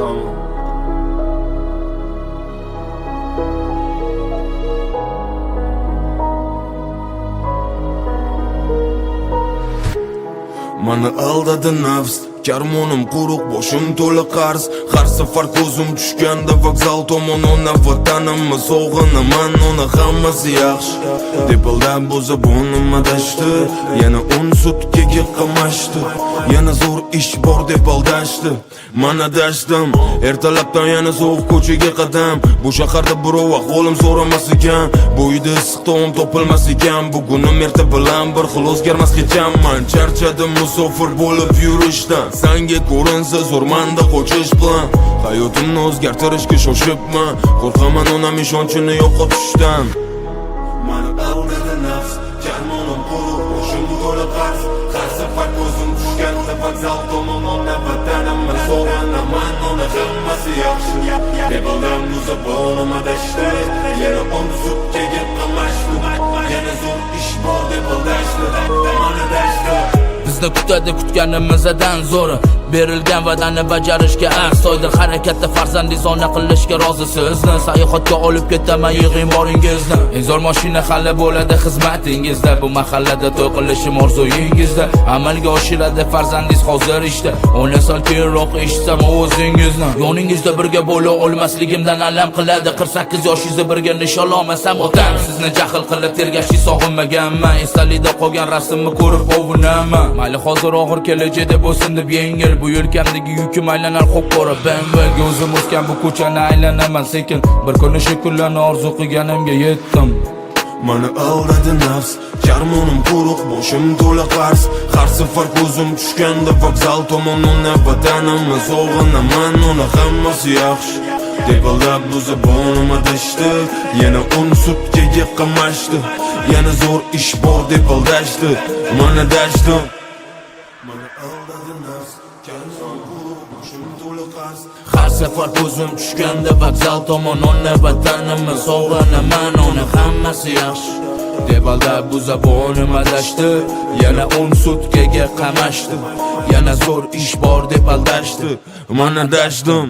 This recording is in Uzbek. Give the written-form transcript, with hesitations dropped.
Tamam. Mani aldadı nafs, karmonim quruq, boshim to'la qarz. Har safar ko'zim tushganda vokzal tomon ona vatanimni sog'inaman, ona hammasi yaxshi deb aldab bo'za bo'nim adashdi. Yana 10 sutkaga qamashdi, yana zo'r ish bor deb aldashdi. Men adashdim, ertalabdan yana sovuq ko'chaga qadam. Bu shaharda birov ahvolim so'ramas ekan, bu uyda issiq taom topilmas ekan. Bugunim erta bilan bir xil o'zgarmas hecham. Men charchadim musofir bo'lib yurishdan, senga ko'rinsa zo'rmanda qochish bilan. Hayotimni o'zgartirishga shoshibman, qo'rqaman onam ishonchini yo'qotishdan. Mani aldadi nafs, karmonim quruq, boshim to'la qarz. Har safar ko'zim tushganda vokzal tomon ona vatanimni sog'inaman, ona hammasi yaxshi deb aldam o'za bo'lim adashdi. Yana 10 sutkaga qamashdi, yana zo'r ish bor deb aldashdi. Men adashdim. Bizda kutadi kutganimizdan zo'ri, berilgan va'dani bajarishga ahsoydir. Harakatda farzandizona qilishga rozi sizni, sayohatga olib ketaman yig'ing boringizni. Eng zo'r mashina hali bo'ladi xizmatingizda, bu mahallada to'y qilishim orzuyingizda. Amalga oshiradi farzandingiz hozir ishda, o'n sal keyinroq eshitsam o'zingizni. Yoningizda birga bo'la olmasligimdan alam qiladi. 48 yoshingizda birga nishon olmasam otam, sizni jahl qilib tergashni sog'inmaganman. Estalida qolgan rasmni ko'rib ovunaman. Mayli hozir og'ir kelajakda bo'lsin deb yengil, bu yelkamdagi yukim aylanar qop-qora bang-bang. O'zim o'sgan bu ko'chani aylanaman sekin, bir kuni shu kunlarni orzu qilganimga yetdim. Mani aldadi nafs, karmonim quruq, boshim to'la qarz. Har safar ko'zim tushganda vokzal tomon ona vatanimni sog'inaman, ona hammasi yaxshi deb aldab o'za bo'nim adashdi. Yana 10 sutkaga qamashdi, yana zo'r ish bor deb aldashdi. Men adashdim. Mani aldadi nafs, karmonim quruq, boshim to'la qarz. Har safar ko'zim tushganda vokzal tomon ona vatanimni sog'inaman, ona hammasi yaxshi deb aldab o'za bo'nim adashdi. Yana 10 sutkaga qamashdi, yana zo'r ish bor deb aldashdi. Men adashdim.